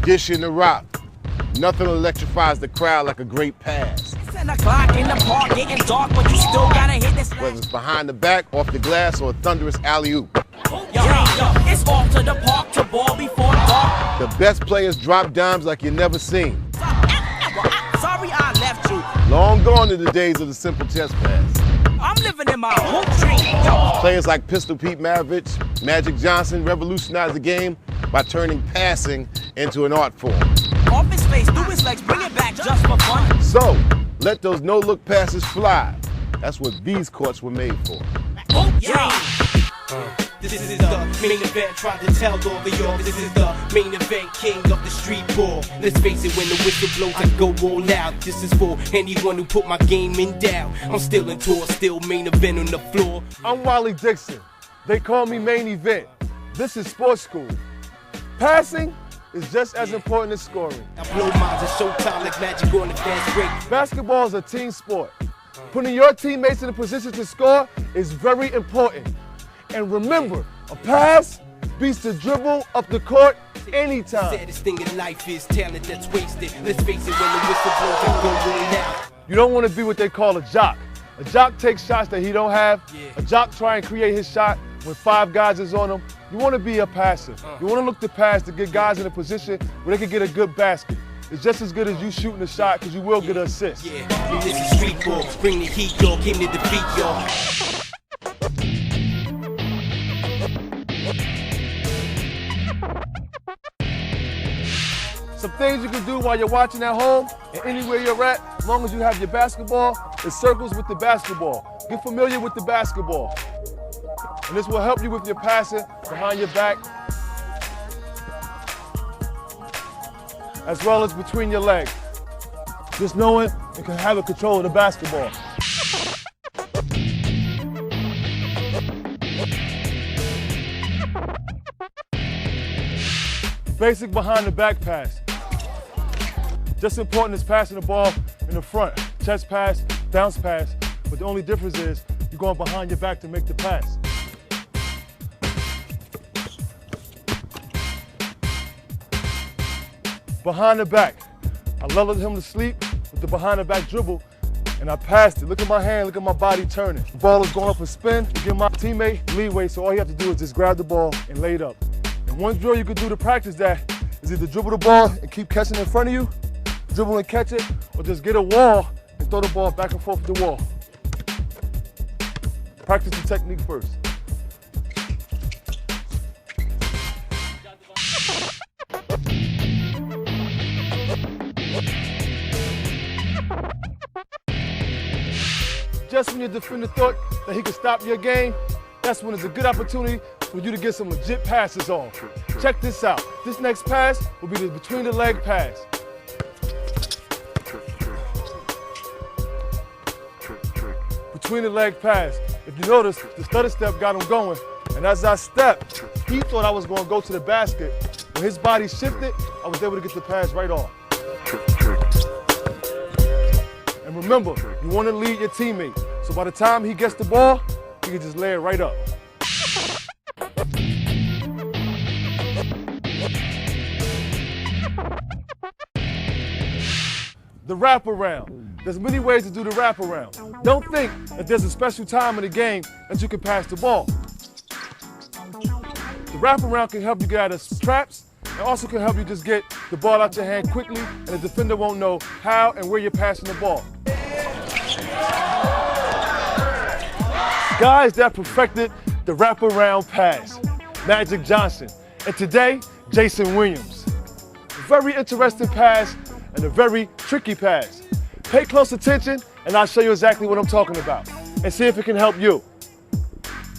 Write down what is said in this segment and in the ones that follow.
dishing the rock. Nothing electrifies the crowd like a great pass. 10 o'clock in the park, getting dark, but you still gotta hit this. Whether it's behind the back, off the glass, or a thunderous alley-oop. It's off to the park to ball before dark. The best players drop dimes like you've never seen. Sorry I left you. Long gone are the days of the simple chest pass. I'm living in my hoop dream. Yo. Players like Pistol Pete Maravich, Magic Johnson revolutionized the game by turning passing into an art form. Off his face, through his legs, bring it back just for fun. So, let those no-look passes fly. That's what these courts were made for. Hoop dream. This is the main event, tried to tell all of y'all. This is the main event, king of the street ball. Let's face it, when the whistle blows, I go all out. This is for anyone who put my game in doubt. I'm still in tour, still main event on the floor. I'm Wally Dixon. They call me Main Event. This is sports school. Passing is just as important as scoring. I blow minds at showtime like magic on the fast break. Basketball is a team sport. Putting your teammates in a position to score is very important. And remember, a pass beats the dribble up the court anytime. Saddest thing in life is talent that's wasted. Let's face it, when the whistle blows, I go all out. You don't want to be what they call a jock. A jock takes shots that he don't have. A jock try and create his shot when 5 guys is on him. You want to be a passer. You want to look to pass to get guys in a position where they can get a good basket. It's just as good as you shooting a shot because you will get an assist. Yeah, this is street ball. Bring the heat, y'all. Came to defeat, y'all. Some things you can do while you're watching at home and anywhere you're at, as long as you have your basketball, is circles with the basketball. Get familiar with the basketball. And this will help you with your passing behind your back, as well as between your legs. Just knowing you can have a control of the basketball. Basic behind the back pass. Just important as passing the ball in the front. Chest pass, bounce pass, but the only difference is you're going behind your back to make the pass. Behind the back. I lulled him to sleep with the behind the back dribble, and I passed it. Look at my hand, look at my body turning. The ball is going up a spin to give my teammate leeway, so all you have to do is just grab the ball and lay it up. And one drill you can do to practice that is either dribble the ball and keep catching it in front of you, dribble and catch it, or just get a wall and throw the ball back and forth with the wall. Practice the technique first. Just when your defender thought that he could stop your game, that's when it's a good opportunity for you to get some legit passes on. Check this out. This next pass will be the between the leg pass. Between the leg pass. If you notice, the stutter step got him going. And as I stepped, he thought I was going to go to the basket. When his body shifted, I was able to get the pass right on. And remember, you want to lead your teammate. So by the time he gets the ball, he can just lay it right up. The wraparound. There's many ways to do the wraparound. Don't think that there's a special time in the game that you can pass the ball. The wraparound can help you get out of traps and also can help you just get the ball out your hand quickly, and the defender won't know how and where you're passing the ball. Guys that perfected the wraparound pass, Magic Johnson, and today, Jason Williams. A very interesting pass and a very tricky pass. Pay close attention and I'll show you exactly what I'm talking about and see if it can help you.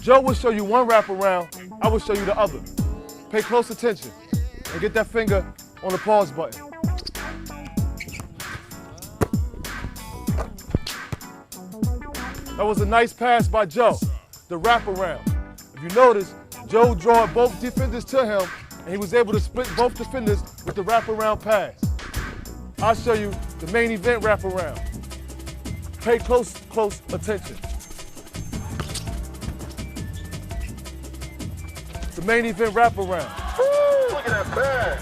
Joe will show you one wraparound, I will show you the other. Pay close attention and get that finger on the pause button. That was a nice pass by Joe, the wraparound. If you notice, Joe drew both defenders to him and he was able to split both defenders with the wraparound pass. I'll show you the main event wraparound. Pay close attention. The main event wraparound. Woo, look at that pass.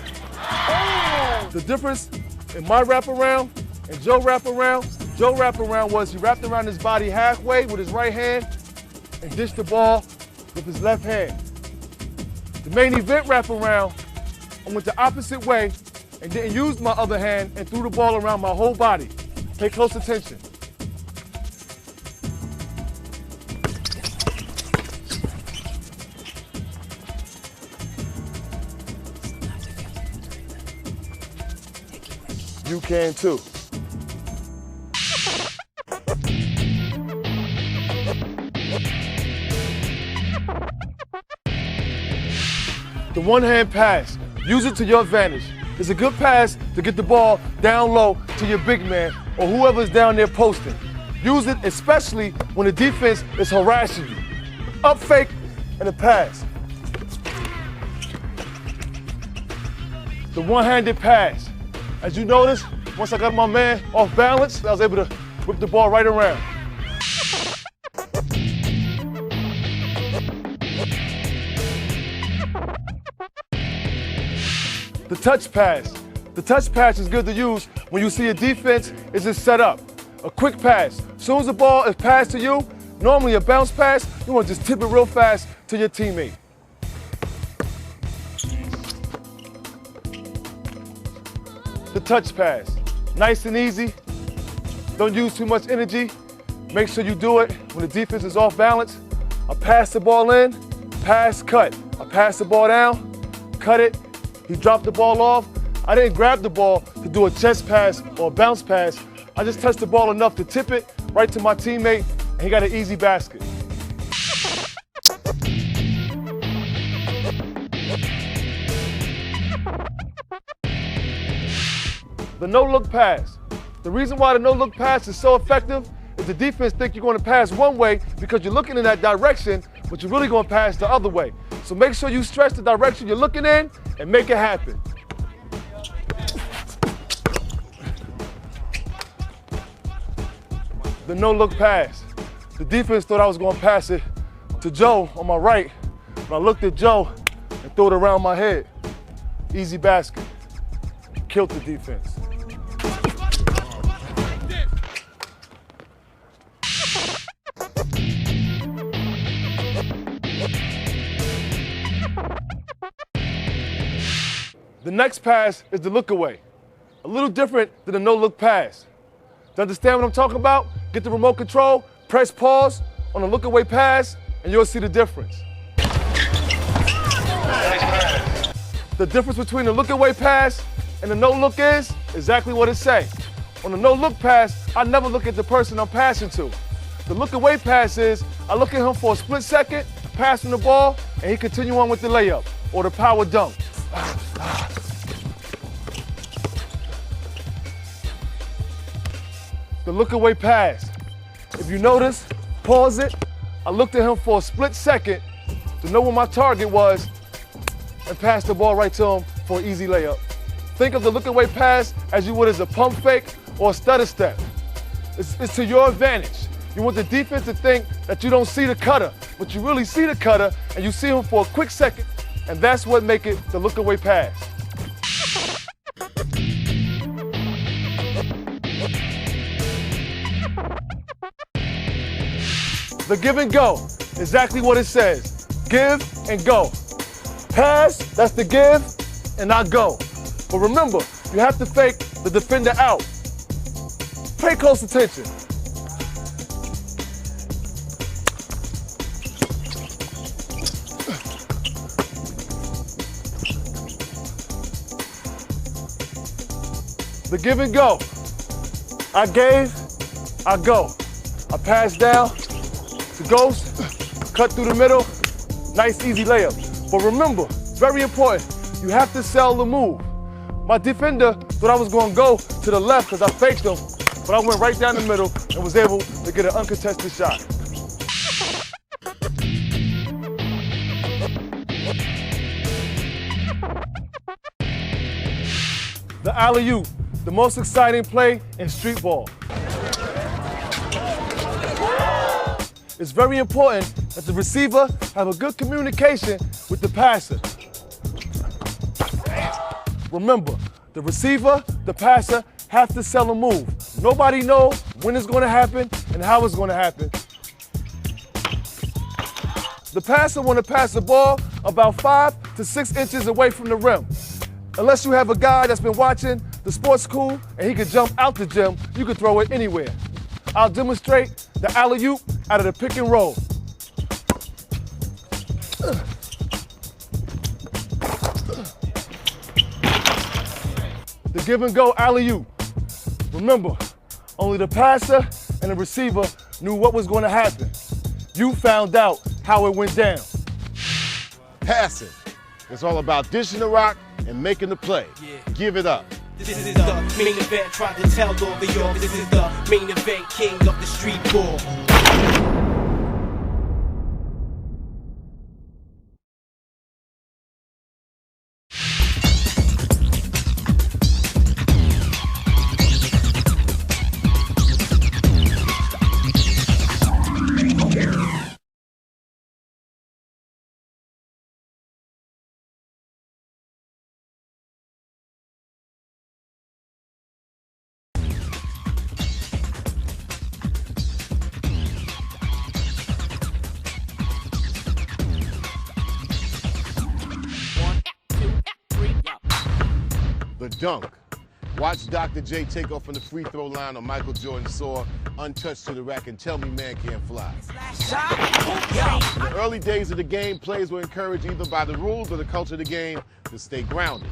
Oh. The difference in my wraparound and Joe wraparound was he wrapped around his body halfway with his right hand and dished the ball with his left hand. The main event wraparound, I went the opposite way and didn't use my other hand and threw the ball around my whole body. Pay close attention. You can too. The one-hand pass, use it to your advantage. It's a good pass to get the ball down low to your big man or whoever's down there posting. Use it especially when the defense is harassing you. Up fake and a pass. The one-handed pass. As you notice, once I got my man off balance, I was able to whip the ball right around. The touch pass. The touch pass is good to use when you see a defense isn't set up. A quick pass. As soon as the ball is passed to you, normally a bounce pass, you want to just tip it real fast to your teammate. The touch pass. Nice and easy. Don't use too much energy. Make sure you do it when the defense is off balance. I pass the ball in, pass, cut. I pass the ball down, cut it. He dropped the ball off. I didn't grab the ball to do a chest pass or a bounce pass. I just touched the ball enough to tip it right to my teammate, and he got an easy basket. The no-look pass. The reason why the no-look pass is so effective is the defense think you're going to pass one way because you're looking in that direction, but you're really going to pass the other way. So make sure you stretch the direction you're looking in and make it happen. The no-look pass. The defense thought I was going to pass it to Joe on my right, but I looked at Joe and threw it around my head. Easy basket. Killed the defense. The next pass is the look away. A little different than the no-look pass. To understand what I'm talking about? Get the remote control, press pause on the look away pass, and you'll see the difference. The difference between the look away pass and the no-look is exactly what it say. On the no-look pass, I never look at the person I'm passing to. The look away pass is, I look at him for a split second, pass him the ball, and he continue on with the layup or the power dunk. The look away pass. If you notice, pause it. I looked at him for a split second to know where my target was and passed the ball right to him for an easy layup. Think of the look away pass as you would as a pump fake or a stutter step. It's to your advantage. You want the defense to think that you don't see the cutter, but you really see the cutter and you see him for a quick second, and that's what makes it the look away pass. The give and go, exactly what it says. Give and go. Pass, that's the give, and I go. But remember, you have to fake the defender out. Pay close attention. The give and go. I gave, I go. I pass down to Ghost, cut through the middle, nice easy layup. But remember, it's very important, you have to sell the move. My defender thought I was gonna go to the left because I faked him, but I went right down the middle and was able to get an uncontested shot. The alley-oop, the most exciting play in street ball. It's very important that the receiver have a good communication with the passer. Remember, The receiver, the passer have to sell a move. Nobody knows when it's going to happen and how it's going to happen. The passer want to pass the ball about 5 to 6 inches away from the rim. Unless you have a guy that's been watching the sports school and he can jump out the gym, you can throw it anywhere. I'll demonstrate the alley-oop out of the pick and roll. The give and go alley-oop. Remember, only the passer and the receiver knew what was going to happen. You found out how it went down. Passing. It's all about dishing the rock and making the play. Yeah. Give it up. This is the main event, trying to tell all of y'all. This is the main event, king of the street ball. The dunk. Watch Dr. J take off from the free throw line on Michael Jordan's soar, untouched to the rack, and tell me man can't fly. In the early days of the game, players were encouraged either by the rules or the culture of the game to stay grounded.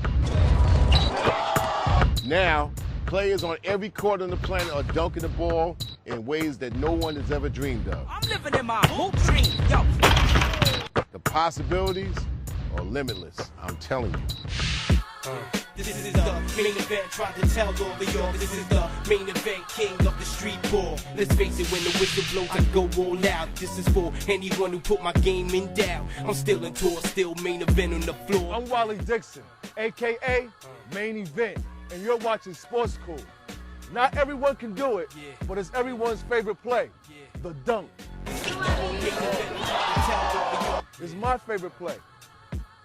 Now, players on every court on the planet are dunking the ball in ways that no one has ever dreamed of. I'm living in my hoop dream, yo. The possibilities are limitless, I'm telling you. This is the main event, trying to tell all of y'all. This is the main event, king of the street ball. Let's face it, when the whistle blows, I go all out. This is for anyone who put my game in doubt. I'm still in tour, still main event on the floor. I'm Wally Dixon, AKA Main Event, and you're watching Sports Cool. Not everyone can do it, but it's everyone's favorite play, the dunk. It's my favorite play.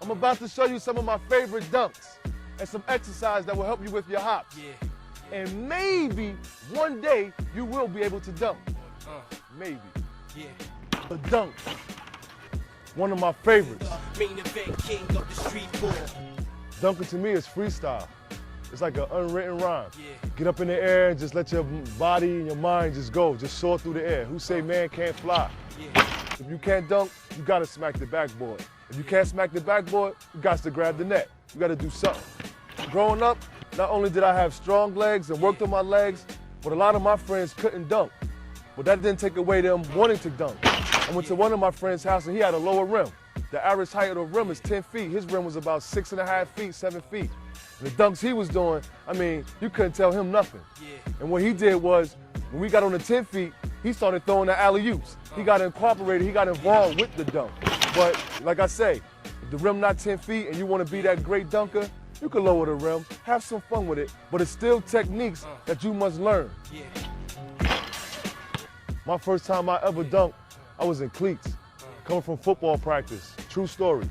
I'm about to show you some of my favorite dunks and some exercise that will help you with your hops. And maybe one day you will be able to dunk. Maybe. The dunk. One of my favorites. Main event, king of the street ball. Dunking to me is freestyle. It's like an unwritten rhyme. Get up in the air and just let your body and your mind just go. Just soar through the air. Who say man can't fly? If you can't dunk, you gotta smack the backboard. If you can't smack the backboard, you got to grab the net. You gotta do something. Growing up, not only did I have strong legs and worked on my legs, but a lot of my friends couldn't dunk. But that didn't take away them wanting to dunk. I went to one of my friend's house and he had a lower rim. The average height of the rim is 10 feet. His rim was about 6.5 feet, 7 feet. And the dunks he was doing, I mean, you couldn't tell him nothing. And what he did was, when we got on the 10 feet, he started throwing the alley-oops. He got incorporated, he got involved with the dunk. But like I say, if the rim not 10 feet and you want to be that great dunker, you can lower the rim, have some fun with it, but it's still techniques that you must learn. My first time I ever dunked, I was in cleats, coming from football practice. True story.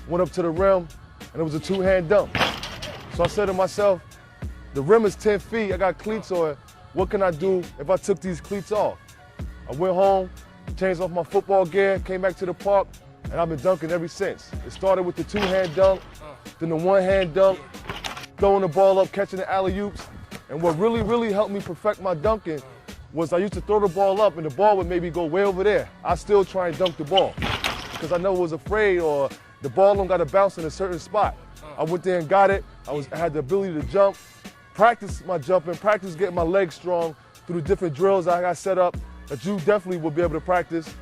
Went up to the rim, and it was a two-hand dunk. So I said to myself, the rim is 10 feet, I got cleats on, what can I do if I took these cleats off? I went home, changed off my football gear, came back to the park, and I've been dunking ever since. It started with the two-hand dunk, then the one-hand dunk, throwing the ball up, catching the alley-oops. And what really helped me perfect my dunking was I used to throw the ball up and the ball would maybe go way over there. I still try and dunk the ball because I know I was afraid or the ball don't got to bounce in a certain spot. I went there and got it. I had the ability to jump, practice my jumping, practice getting my legs strong through the different drills I got set up that you definitely will be able to practice.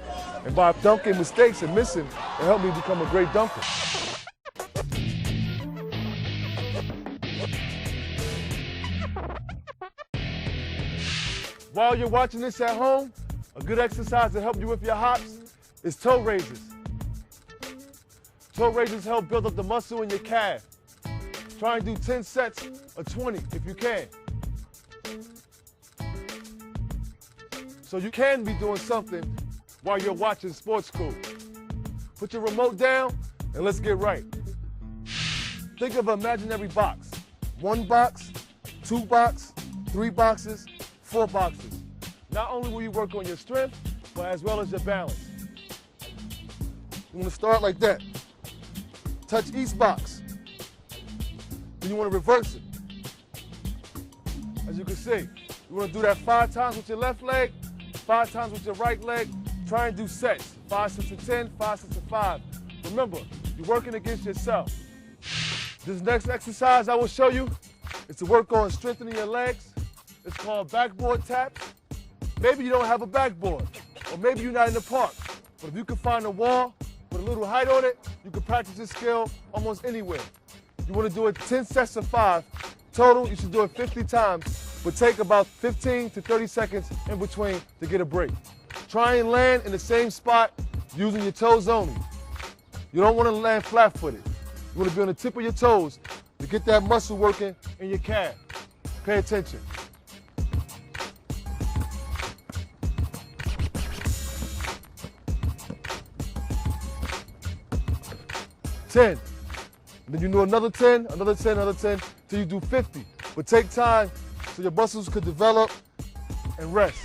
And by dunking mistakes and missing, it helped me become a great dunker. While you're watching this at home, a good exercise to help you with your hops is toe raises. Toe raises help build up the muscle in your calf. Try and do 10 sets of 20 if you can. So you can be doing something while you're watching Sports Cool. Put your remote down and let's get right. Think of an imaginary box. 1 box, 2 box, 3 boxes, 4 boxes. Not only will you work on your strength, but as well as your balance. You want to start like that. Touch each box. Then you want to reverse it. As you can see, you want to do that 5 times with your left leg, 5 times with your right leg. Try and do sets. 5 sets of 10, 5 sets of 5. Remember, you're working against yourself. This next exercise I will show you is to work on strengthening your legs. It's called backboard taps. Maybe you don't have a backboard, or maybe you're not in the park. But if you can find a wall with a little height on it, you can practice this skill almost anywhere. You want to do it 10 sets of 5. Total, you should do it 50 times, but take about 15 to 30 seconds in between to get a break. Try and land in the same spot using your toes only. You don't want to land flat-footed. You want to be on the tip of your toes to get that muscle working in your calf. Pay attention. Ten. Then you do another 10, another 10, another 10, till you do 50. But take time so your muscles could develop and rest.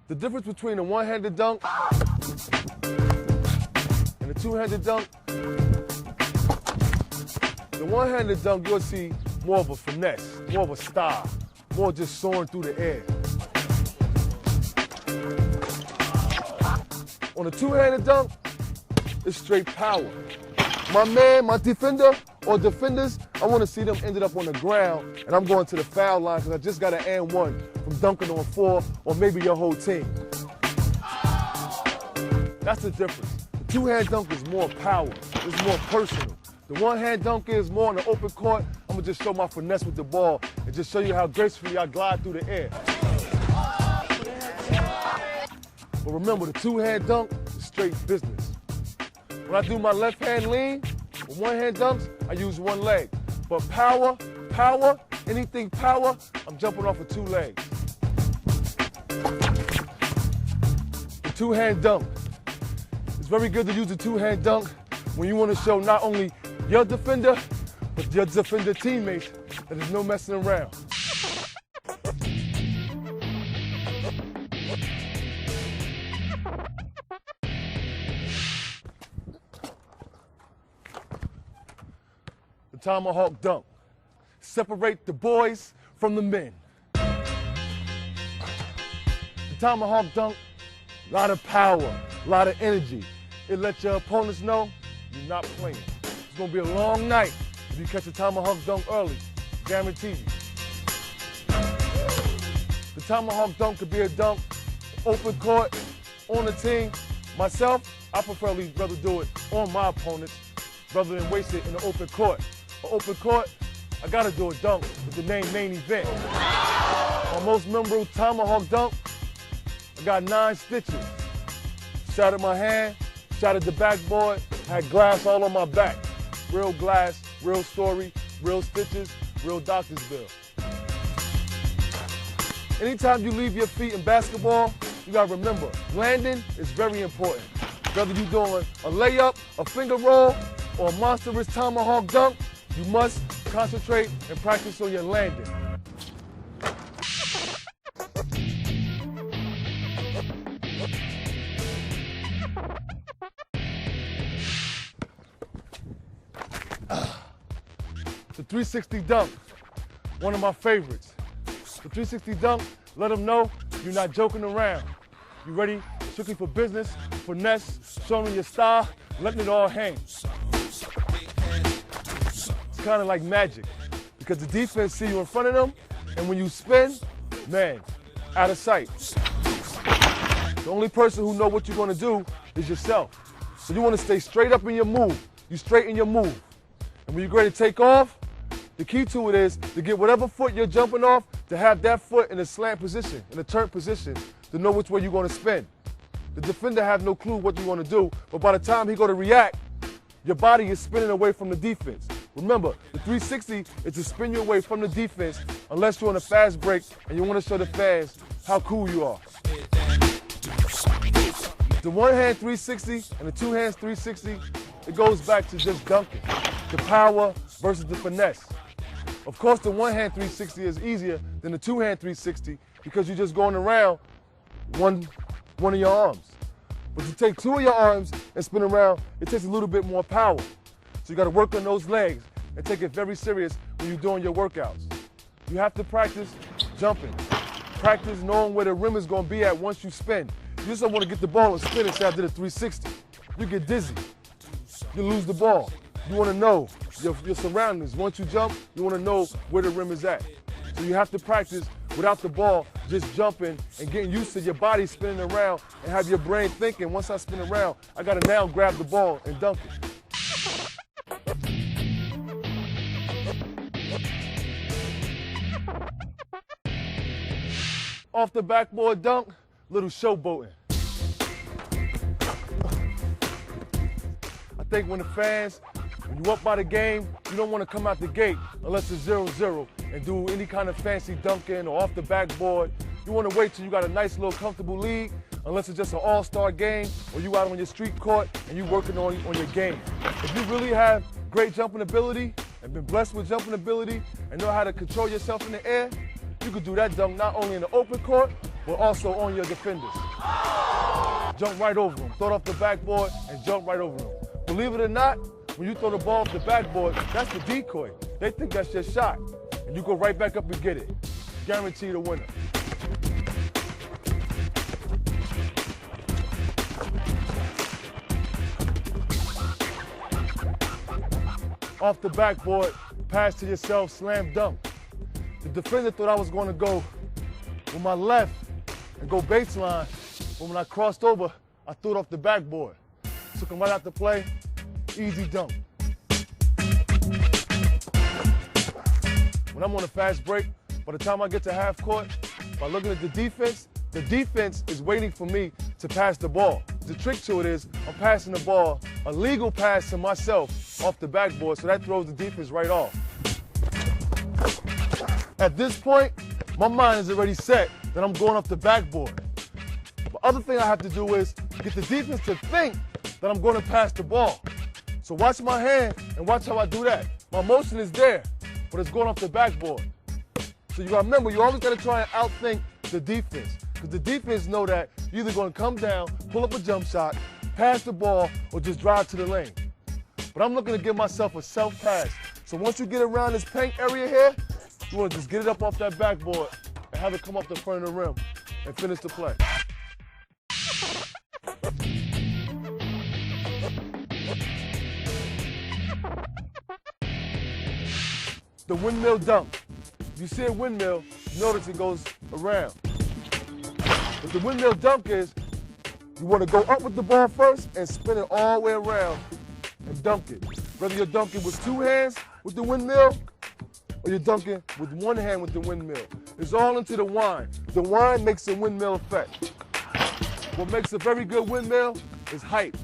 The difference between a one-handed dunk and a two-handed dunk, the one-handed dunk you'll see more of a finesse, more of a style, more just soaring through the air. On a two-handed dunk, it's straight power. My man, my defender or defenders, I want to see them ended up on the ground, and I'm going to the foul line because I just got an and one from dunking on 4 or maybe your whole team. That's the difference. The two-hand dunk is more power. It's more personal. The one-hand dunk is more on the open court. I'm going to just show my finesse with the ball and just show you how gracefully I glide through the air. But remember, the two-hand dunk is straight business. When I do my left-hand lean, with one-hand dunks, I use one leg. But power, anything power, I'm jumping off of 2 legs. The two-hand dunk. It's very good to use the two-hand dunk when you want to show not only your defender, but your defender teammates that there's no messing around. The tomahawk dunk. Separate the boys from the men. The tomahawk dunk, a lot of power, a lot of energy. It lets your opponents know you're not playing. It's gonna be a long night if you catch a tomahawk dunk early, guaranteed you. The tomahawk dunk could be a dunk, open court, on the team. Myself, I preferably rather do it on my opponents rather than waste it in the open court. An open court, I gotta do a dunk with the name Main Event. My most memorable tomahawk dunk, I got 9 stitches. Shattered my hand, shattered the backboard, had glass all on my back. Real glass, real story, real stitches, real doctor's bill. Anytime you leave your feet in basketball, you gotta remember, landing is very important. Whether you're doing a layup, a finger roll, or a monstrous tomahawk dunk, you must concentrate and practice on your landing. The 360 dunk, one of my favorites. The 360 dunk, let them know you're not joking around. You ready strictly for business, finesse, showing your style, letting it all hang. It's kind of like magic because the defense see you in front of them, and when you spin, man, out of sight. The only person who know what you're going to do is yourself. So you want to stay straight up in your move. You straighten your move. And when you're ready to take off, the key to it is to get whatever foot you're jumping off, to have that foot in a slant position, in a turn position, to know which way you're going to spin. The defender have no clue what you want to do, but by the time he go to react, your body is spinning away from the defense. Remember, the 360 is to spin you away from the defense unless you're on a fast break and you want to show the fans how cool you are. The one-hand 360 and the two-hands 360, it goes back to just dunking. The power versus the finesse. Of course, the one-hand 360 is easier than the two-hand 360 because you're just going around one of your arms. But to take two of your arms and spin around, it takes a little bit more power. So you got to work on those legs and take it very serious when you're doing your workouts. You have to practice jumping. Practice knowing where the rim is going to be at once you spin. You just don't want to get the ball and spin it say I did a 360. You get dizzy. You lose the ball. You want to know your surroundings. Once you jump, you want to know where the rim is at. So you have to practice without the ball, just jumping and getting used to your body spinning around and have your brain thinking, once I spin around, I got to now grab the ball and dunk it. Off the backboard dunk, little showboating. I think when the fans, when you up by the game, you don't want to come out the gate unless it's 0-0 and do any kind of fancy dunking or off the backboard. You want to wait till you got a nice little comfortable lead, unless it's just an all-star game or you out on your street court and you working on your game. If you really have great jumping ability and been blessed with jumping ability and know how to control yourself in the air, you could do that dunk not only in the open court, but also on your defenders. Jump right over them, throw it off the backboard and jump right over them. Believe it or not, when you throw the ball off the backboard, that's the decoy. They think that's your shot. And you go right back up and get it. Guaranteed a winner. Off the backboard, pass to yourself, slam dunk. The defender thought I was going to go with my left and go baseline, but when I crossed over, I threw it off the backboard. Took him right out the play, easy dunk. When I'm on a fast break, by the time I get to half court, by looking at the defense is waiting for me to pass the ball. The trick to it is I'm passing the ball, a legal pass to myself off the backboard, so that throws the defense right off. At this point, my mind is already set that I'm going off the backboard. The other thing I have to do is get the defense to think that I'm going to pass the ball. So watch my hand and watch how I do that. My motion is there, but it's going off the backboard. So you got to remember, you always got to try and outthink the defense, because the defense know that you're either going to come down, pull up a jump shot, pass the ball, or just drive to the lane. But I'm looking to give myself a self-pass. So once you get around this paint area here, you want to just get it up off that backboard and have it come off the front of the rim and finish the play. The windmill dunk. If you see a windmill, you notice it goes around. What the windmill dunk is, you want to go up with the ball first and spin it all the way around and dunk it. Whether you're dunking with two hands with the windmill or you're dunking with one hand with the windmill. It's all into the wind. The wind makes a windmill effect. What makes a very good windmill is height.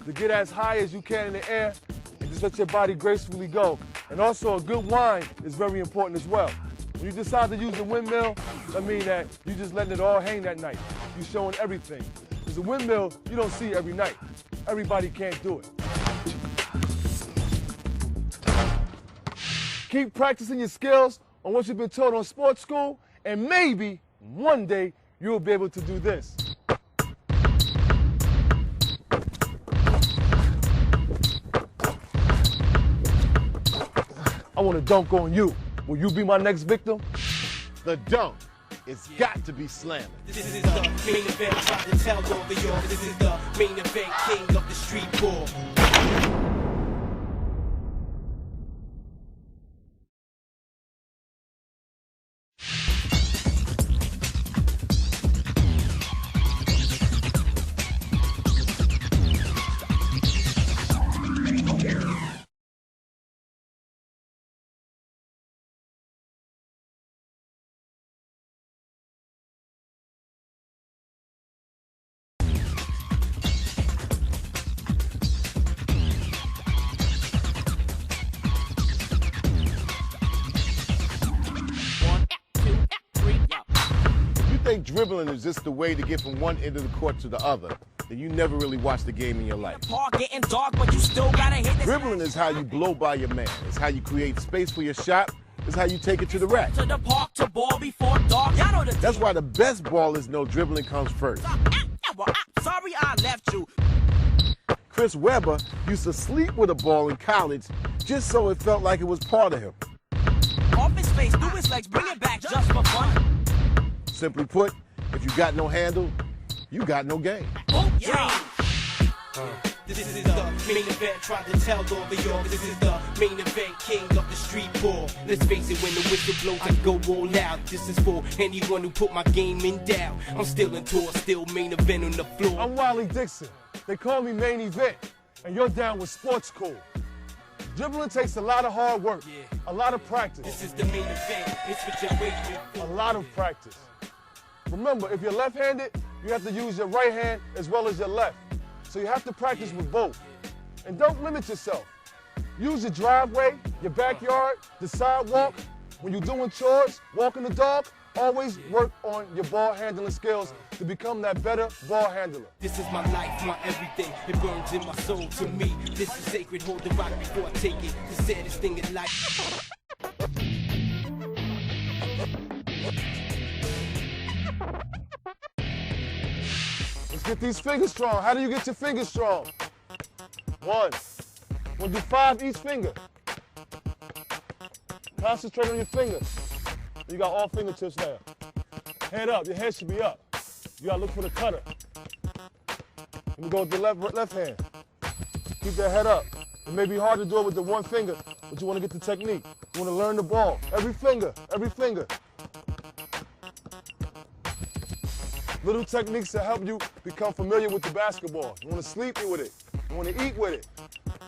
To get as high as you can in the air and just let your body gracefully go. And also a good wind is very important as well. When you decide to use the windmill, that means that you're just letting it all hang that night. You're showing everything. Because the windmill, you don't see every night. Everybody can't do it. Keep practicing your skills on what you've been taught on sports school, and maybe one day you'll be able to do this. I want to dunk on you. Will you be my next victim? The dunk. It's got to be slamming. This is the main event, try to tell all of y'all. This is the main event, king of the streetball. If you think dribbling is just the way to get from one end of the court to the other, then you never really watched the game in your life. Park getting dark, but you still gotta hit the Dribbling is how you blow by your man. It's how you create space for your shot. It's how you take it to the rack. to the park to ball before dark. Y'all know the That's why the best ballers know dribbling comes first. Sorry I left you. Chris Webber used to sleep with a ball in college just so it felt like it was part of him. Off his face, through his legs, bring it back just for fun. Simply put, if you got no handle, you got no game. This is the main event, tried to tell all of y'all. This is the main event, king of the street ball. Let's face it, when the whistle blows, I go all out. This is for anyone who put my game in doubt. I'm still in tour, still main event on the floor. I'm Wally Dixon. They call me Main Event, and you're down with Sports Cool. Dribbling takes a lot of hard work, a lot of practice. This is the main event, it's what you're waiting for. A lot of practice. Remember, if you're left-handed, you have to use your right hand as well as your left. So you have to practice with both. And don't limit yourself. Use your driveway, your backyard, the sidewalk. When you're doing chores, walking the dog, always work on your ball handling skills to become that better ball handler. This is my life, my everything. It burns in my soul to me. This is sacred, hold the rock before I take it. The saddest thing in life. Let's get these fingers strong. How do you get your fingers strong? 1. We'll do 5 each finger. Concentrate on your fingers. You got all fingertips now. Head up, your head should be up. You gotta look for the cutter. Let me go with the left hand. Keep that head up. It may be hard to do it with the one finger, but you wanna get the technique. You wanna learn the ball. Every finger, every finger. Little techniques to help you become familiar with the basketball. You wanna sleep with it. You wanna eat with it.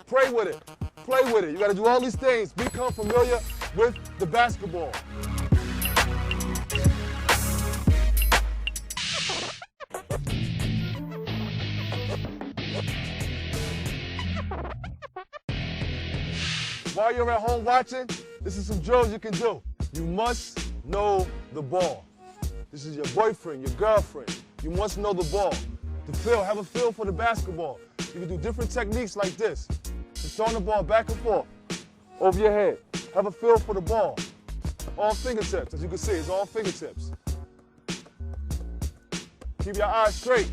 Pray with it. Play with it. You gotta do all these things. Become familiar with the basketball. While you're at home watching, this is some drills you can do. You must know the ball. This is your boyfriend, your girlfriend. You must know the ball. Have a feel for the basketball. You can do different techniques like this. Just throwing the ball back and forth, over your head. Have a feel for the ball. All fingertips, as you can see, it's all fingertips. Keep your eyes straight.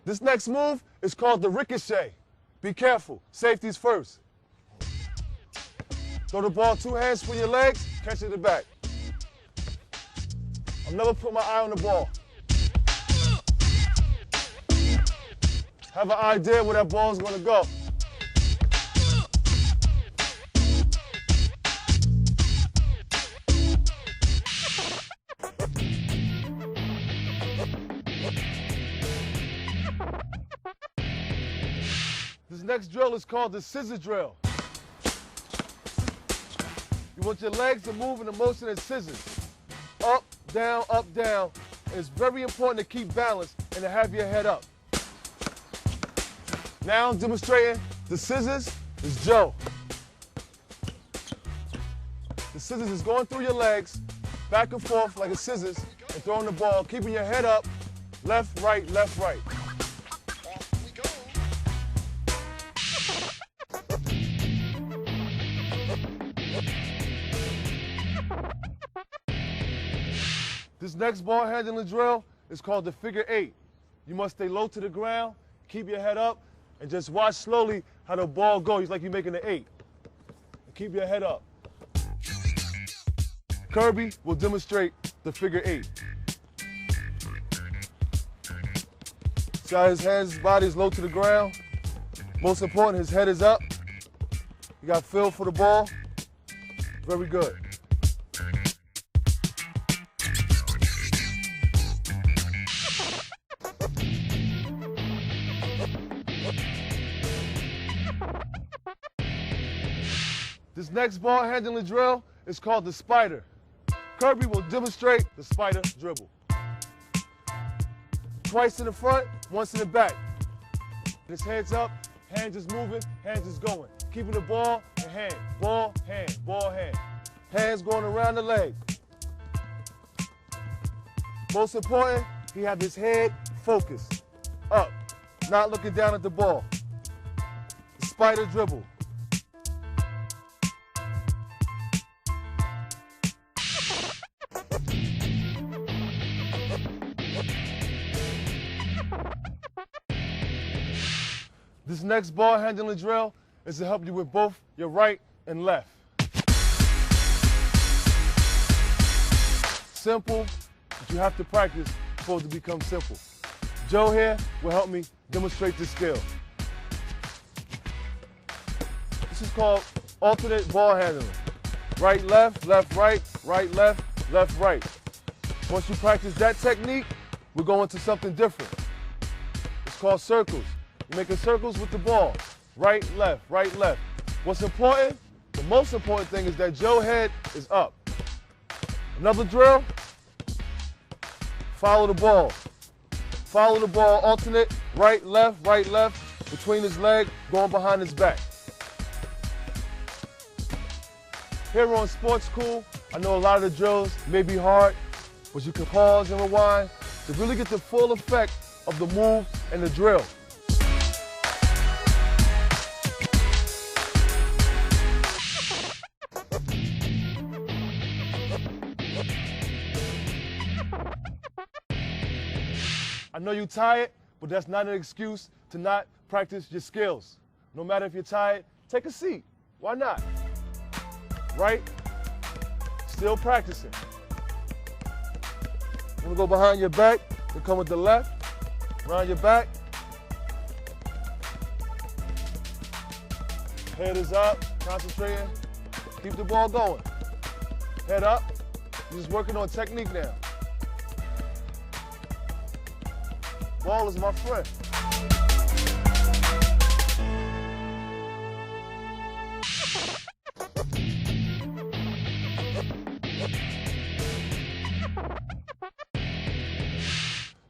This next move is called the ricochet. Be careful, safety's first. Throw the ball 2 hands for your legs, catch it in the back. I'll never put my eye on the ball. Have an idea where that ball's gonna go. This next drill is called the scissor drill. You want your legs to move in the motion of scissors. Up, down, up, down. And it's very important to keep balance and to have your head up. Now demonstrating the scissors is Joe. The scissors is going through your legs, back and forth like a scissors, and throwing the ball, keeping your head up, left, right, left, right. This next ball handling drill is called the figure 8. You must stay low to the ground, keep your head up, and just watch slowly how the ball goes like you're making an 8. And keep your head up. Kirby will demonstrate the figure 8. See how his body is low to the ground? Most important, his head is up. You got feel for the ball. Very good. This next ball handling drill is called the spider. Kirby will demonstrate the spider dribble. twice in the front, once in the back. His head's up, hands is moving, hands is going. Keeping the ball and hand, ball, hand, ball, hand. Hands going around the leg. Most important, he have his head focused, up, not looking down at the ball. The spider dribble. This next ball handling drill is to help you with both your right and left. Simple, but you have to practice for it to become simple. Joe here will help me demonstrate this skill. This is called alternate ball handling. Right, left, right, left, right. Once you practice that technique, we're going to something different. It's called circles. You're making circles with the ball. Right, left, right, left. What's important? The most important thing is that Joe's head is up. Another drill, follow the ball. Follow the ball, alternate, right, left, between his leg, going behind his back. Here on Sports Cool, I know a lot of the drills may be hard, but you can pause and rewind to really get the full effect of the move and the drill. I know you're tired, but that's not an excuse to not practice your skills. No matter if you're tired, take a seat. Why not? Right? Still practicing. I'm gonna go behind your back, then come with the left, around your back. Head is up, concentrating. Keep the ball going. Head up. You're just working on technique now. Ball is my friend.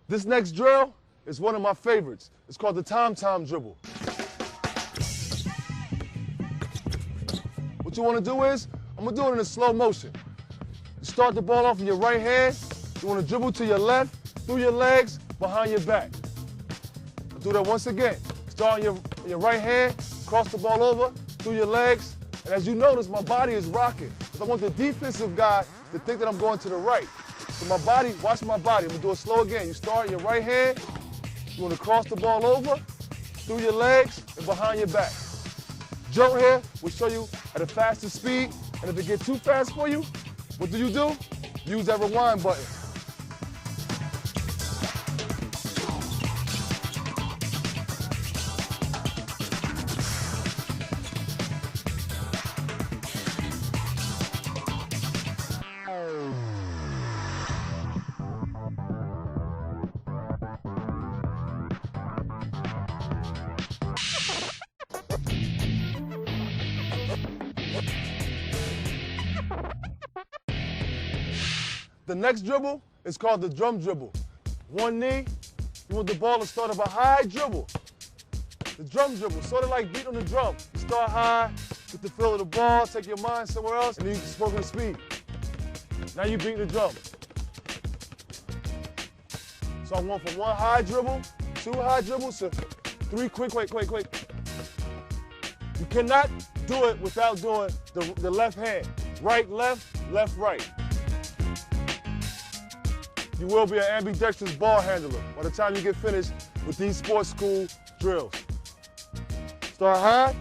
This next drill is one of my favorites. It's called the tom-tom dribble. What you want to do is, I'm going to do it in a slow motion. You start the ball off in your right hand. You want to dribble to your left, through your legs, behind your back. I'll do that once again. Start on your right hand, cross the ball over, through your legs, and as you notice, my body is rocking. Because I want the defensive guy to think that I'm going to the right. So my body, watch my body. I'm gonna do it slow again. You start in your right hand, you wanna cross the ball over, through your legs, and behind your back. Joe here will show you at a faster speed, and if it gets too fast for you, what do? Use that rewind button. The next dribble is called the drum dribble. One knee, you want the ball to start up a high dribble. The drum dribble, sort of like beat on the drum. You start high, get the feel of the ball, take your mind somewhere else, and then you just work with speed. Now you beat the drum. So I went from one high dribble, two high dribbles, to three quick. You cannot do it without doing the left hand. Right, left, right. You will be an ambidextrous ball handler by the time you get finished with these sports school drills. Start high,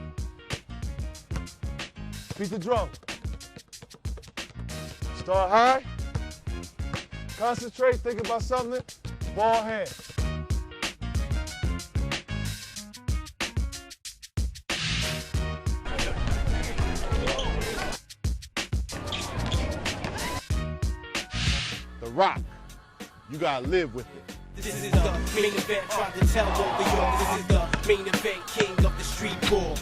beat the drum. Start high, concentrate, think about something, ball hand. The Rock. You gotta live with it. This is the main event, trying to tell all the y'all. This is the main event, king of the streetball.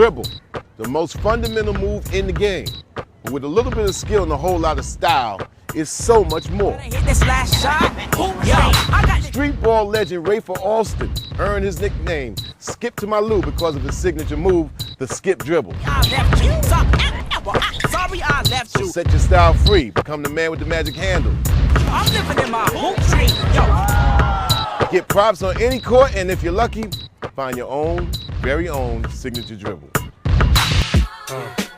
dribble, the most fundamental move in the game. But with a little bit of skill and a whole lot of style, it's so much more. Hit this last shot. Yo, I got Streetball legend Rafer Alston earned his nickname Skip to My Lou because of his signature move, the skip dribble. I left you. Sorry I left So you. set your style free, become the man with the magic handle. I'm living in my hoop dream. Yo. Get props on any court, and if you're lucky, find your own, very own signature dribble.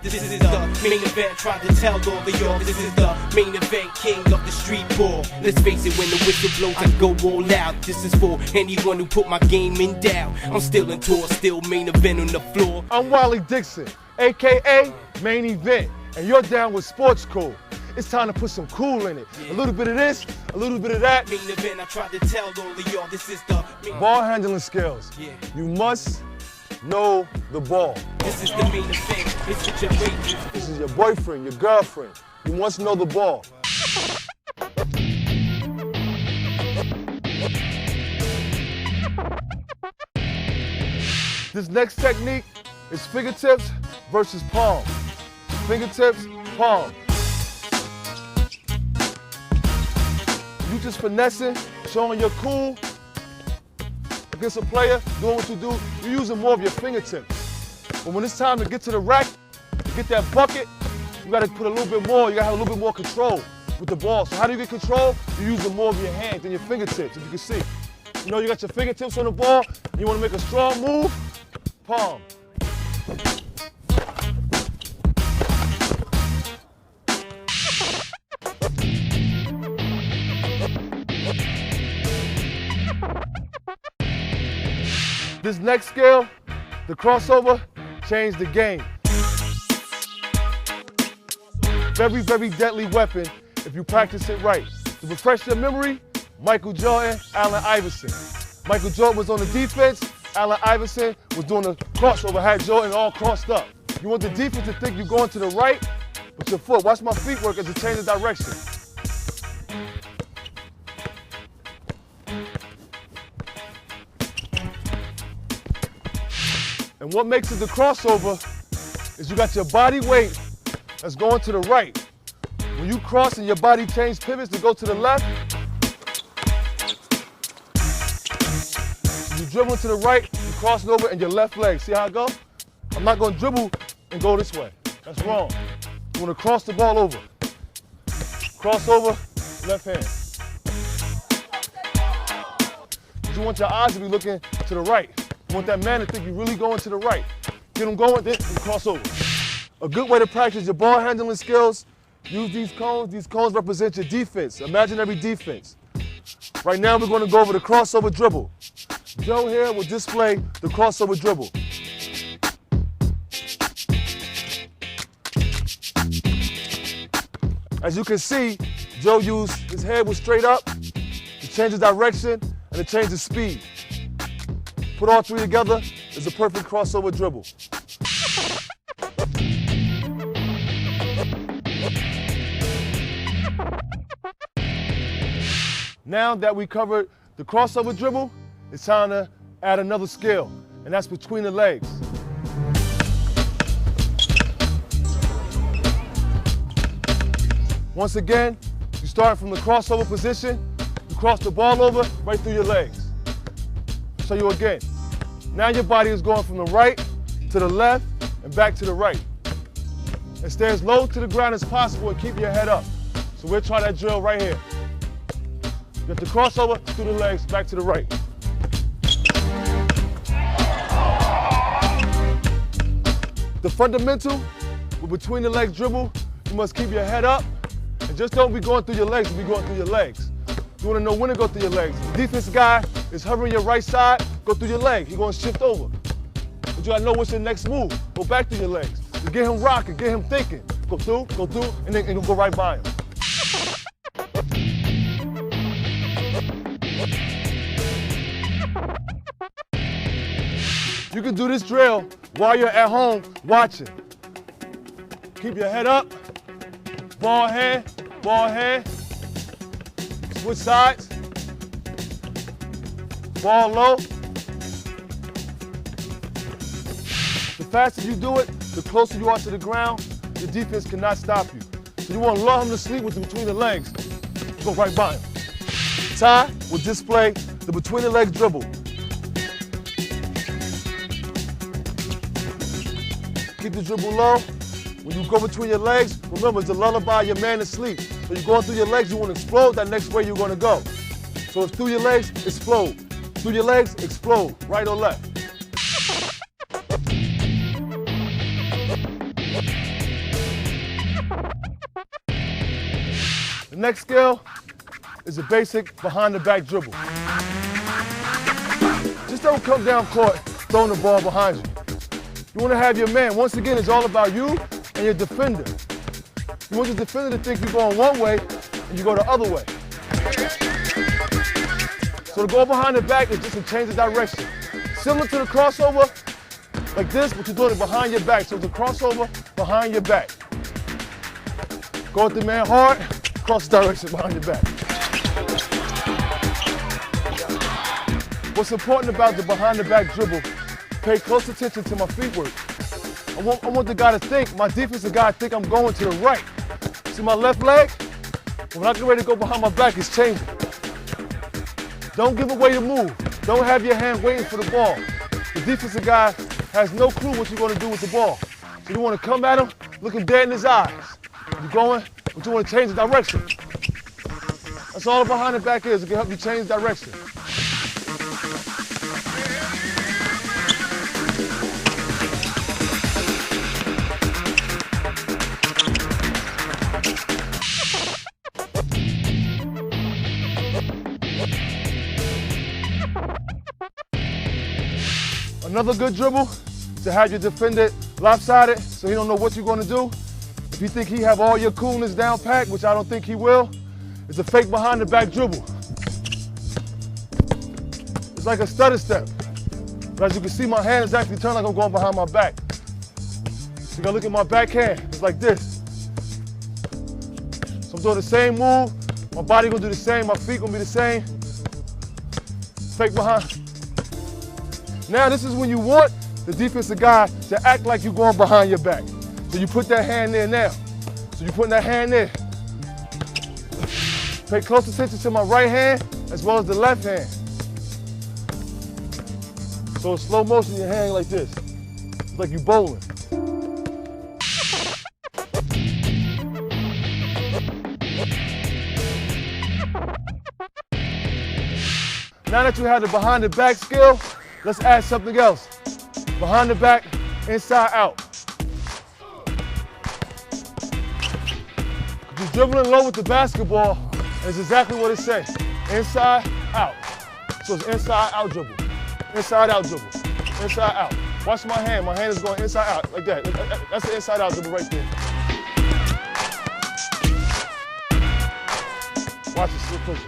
This is the main event, trying to tell all of y'all. This is the main event, king of the street ball. Let's face it, when the whistle blows, I go all out. This is for anyone who put my game in doubt. I'm still in tour, still main event on the floor. I'm Wally Dixon, AKA Main Event, and you're down with Sports Cool. It's time to put some cool in it. A little bit of this, a little bit of that. Main event, I tried to tell all of y'all. This is the Ball handling skills. Yeah. You must know the ball. This is the main event. It's what you're waiting. This is your boyfriend, your girlfriend. You must know the ball. This next technique is fingertips versus palm. Fingertips, palm. You just finessing, showing you're cool against a player, doing what you do. You're using more of your fingertips. But when it's time to get to the rack, to get that bucket, you gotta put a little bit more, you gotta have a little bit more control with the ball. So how do you get control? You use more of your hands than your fingertips, if you can see. You know, you got your fingertips on the ball, you wanna make a strong move, palm. This next skill, the crossover, changed the game. Very, very deadly weapon if you practice it right. To refresh your memory, Michael Jordan, Allen Iverson. Michael Jordan was on the defense, Allen Iverson was doing the crossover, had Jordan all crossed up. You want the defense to think you're going to the right with your foot. Watch my feet work as it changes direction. And what makes it the crossover is you got your body weight that's going to the right. When you cross and your body change pivots to go to the left, you dribble to the right, you cross it over and your left leg. See how I go? I'm not going to dribble and go this way. That's wrong. You want to cross the ball over. Cross over, left hand. You want your eyes to be looking to the right. You want that man to think you're really going to the right. Get him going, then you cross over. A good way to practice your ball handling skills, use these cones. These cones represent your defense, imaginary defense. Right now we're going to go over the crossover dribble. Joe here will display the crossover dribble. As you can see, Joe used his head was straight up to change the direction and to change the speed. Put all three together is a perfect crossover dribble. Now that we covered the crossover dribble, it's time to add another skill, and that's between the legs. Once again, you start from the crossover position, you cross the ball over right through your legs. Show you again. Now your body is going from the right to the left and back to the right. And stay as low to the ground as possible and keep your head up. So we'll try that drill right here. Get the crossover through the legs, back to the right. The fundamental with between the legs dribble, you must keep your head up and just don't be going through your legs, be going through your legs. You want to know when to go through your legs. The defense guy is hovering your right side, go through your leg. He's going to shift over. But you got to know what's your next move. Go back through your legs. To get him rocking, get him thinking. Go through, and then go right by him. You can do this drill while you're at home watching. Keep your head up, ball hand, switch sides, ball low. The faster you do it, the closer you are to the ground, your defense cannot stop you. So you want to lull him to sleep with between the legs. Go right by him. Ty will display the between the legs dribble. Keep the dribble low. When you go between your legs, remember to lullaby your man to sleep. So you're going through your legs, you want to explode, that next way you're going to go. So it's through your legs, explode. Through your legs, explode, right or left. The next skill is a basic behind the back dribble. Just don't come down court throwing the ball behind you. You want to have your man, once again, it's all about you and your defender. You want the defender to think you're going one way and you go the other way. So to go behind the back is just to change the direction. Similar to the crossover, like this, but you're doing it behind your back. So it's a crossover behind your back. Go at the man hard, cross the direction behind your back. What's important about the behind the back dribble, pay close attention to my feet work. I want the guy to think, my defensive guy to think I'm going to the right. See my left leg? When I get ready to go behind my back, it's changing. Don't give away your move. Don't have your hand waiting for the ball. The defensive guy has no clue what you're going to do with the ball. So you want to come at him, look him dead in his eyes. You're going, but you want to change the direction. That's all behind the back is. It can help you change direction. Another good dribble to have your defender lopsided so he don't know what you're going to do. If you think he have all your coolness down pat, which I don't think he will, it's a fake behind the back dribble. It's like a stutter step. But as you can see, my hand is actually turned like I'm going behind my back. So you gotta look at my backhand. It's like this. So I'm doing the same move. My body gonna do the same. My feet gonna be the same. Fake behind. Now this is when you want the defensive guy to act like you're going behind your back. So you put that hand there now. So you're putting that hand there. Pay close attention to my right hand as well as the left hand. So in slow motion, your hand like this. It's like you're bowling. Now that you have the behind the back skill, let's add something else. Behind the back, inside out. You're dribbling low with the basketball, it's exactly what it says. Inside out. So it's inside out dribble. Inside out dribble. Inside out. Watch my hand. My hand is going inside out, like that. That's the inside out dribble right there. Watch it, slip closer.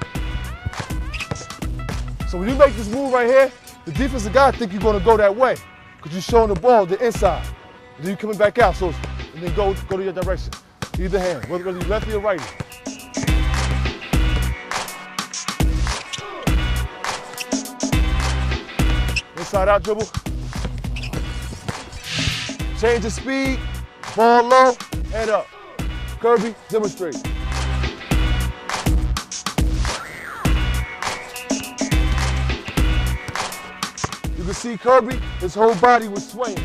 So when you make this move right here, the defensive guy think you're going to go that way because you're showing the ball the inside. And then you're coming back out, so and then go to your direction. Either hand, whether you're lefty or righty. Inside out dribble. Change the speed, ball low, head up. Kirby, demonstrate. You can see Kirby, his whole body was swaying.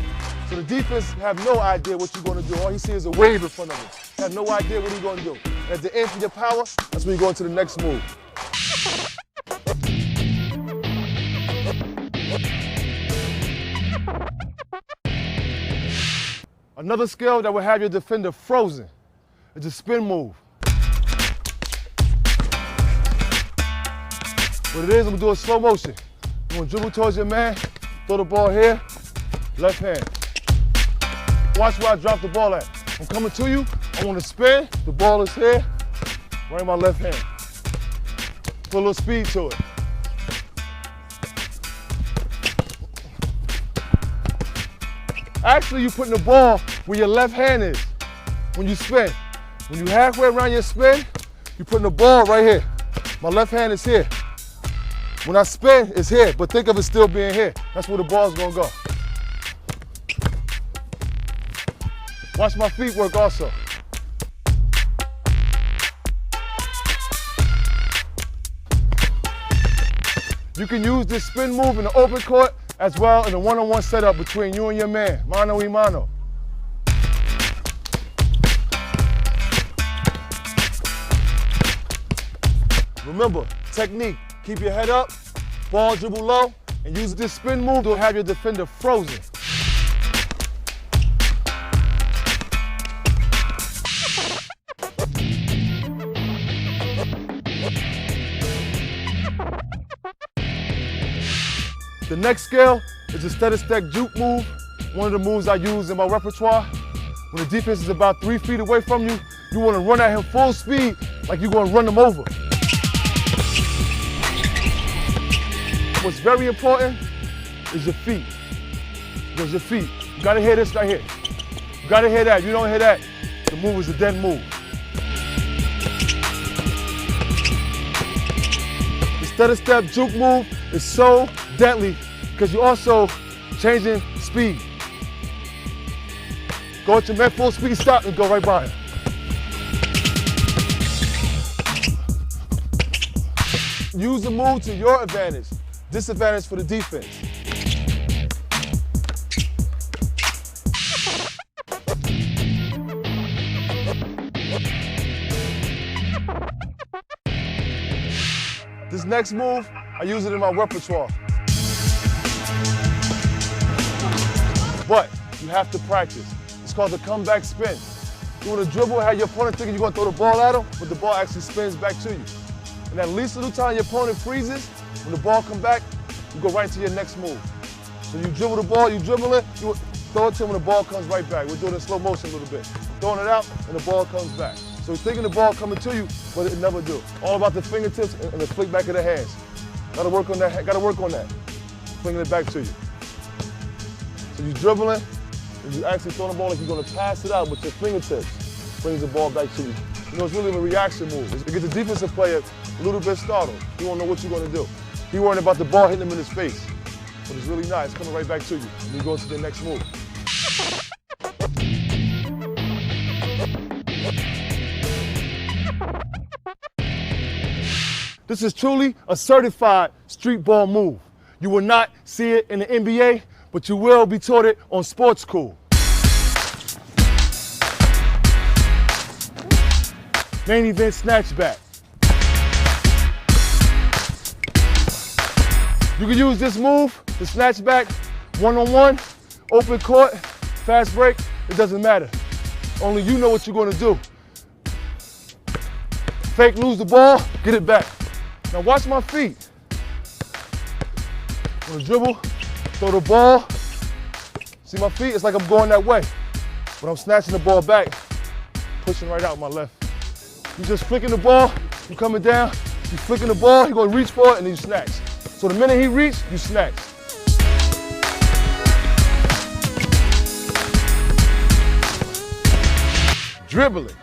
So the defense have no idea what you're going to do. All he sees is a wave in front of him. They have no idea what he's going to do. And at the end of your power, that's when you go into the next move. Another skill that will have your defender frozen is a spin move. What it is, I'm gonna do a slow motion. I'm gonna dribble towards your man, throw the ball here, left hand. Watch where I drop the ball at. I'm coming to you, I want to spin, the ball is here, right in my left hand. Put a little speed to it. Actually, you're putting the ball where your left hand is when you spin. When you're halfway around your spin, you're putting the ball right here. My left hand is here. When I spin, it's here, but think of it still being here. That's where the ball's gonna go. Watch my feet work also. You can use this spin move in the open court as well in a one-on-one setup between you and your man, mano y mano. Remember, technique, keep your head up, ball dribble low, and use this spin move to have your defender frozen. The next skill is the steady step juke move, one of the moves I use in my repertoire. When the defense is about 3 feet away from you, you want to run at him full speed like you're going to run them over. What's very important is your feet. Because your feet, you gotta hear this right here. You gotta hear that. If you don't hear that, the move is a dead move. The steady step juke move is so deadly because you're also changing speed. Go at your man full speed, stop, and go right by him. Use the move to your advantage. Disadvantage for the defense. This next move, I use it in my repertoire. But you have to practice. It's called the comeback spin. You want to dribble, have your opponent thinking you're going to throw the ball at him, but the ball actually spins back to you. And at least little time your opponent freezes, when the ball comes back, you go right to your next move. So you dribble the ball, you dribble it, you throw it to him when the ball comes right back. We're doing it in slow motion a little bit. Throwing it out, and the ball comes back. So you're thinking the ball coming to you, but it never do. All about the fingertips and the flick back of the hands. Gotta work on that, Flinging it back to you. So you're dribbling, and you actually throw the ball like you're gonna pass it out with your fingertips. Brings the ball back to you. You know, it's really a reaction move. It gets the defensive player a little bit startled. He won't know what you're gonna do. He worried about the ball hitting him in his face. But it's really nice, coming right back to you. And you go to the next move. This is truly a certified street ball move. You will not see it in the NBA, but you will be taught it on Sports School. Main event snatchback. You can use this move, the snatchback, one-on-one, open court, fast break, it doesn't matter. Only you know what you're gonna do. Fake, lose the ball, get it back. Now watch my feet. I'm gonna dribble, throw the ball. See my feet? It's like I'm going that way. But I'm snatching the ball back, pushing right out my left. You just flicking the ball, you coming down, you flicking the ball, you're gonna reach for it, and then you snatch. So the minute he reaches, you snatch. Dribbling.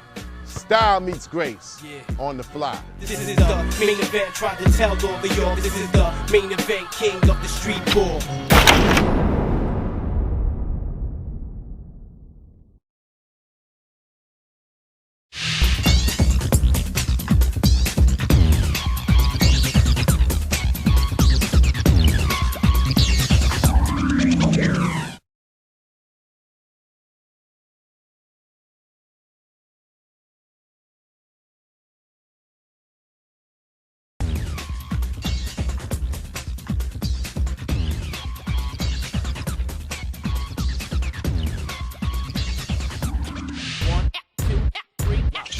Style meets grace on the fly. This is the main event, tried to tell all of y'all. This is the main event, king of the street ball.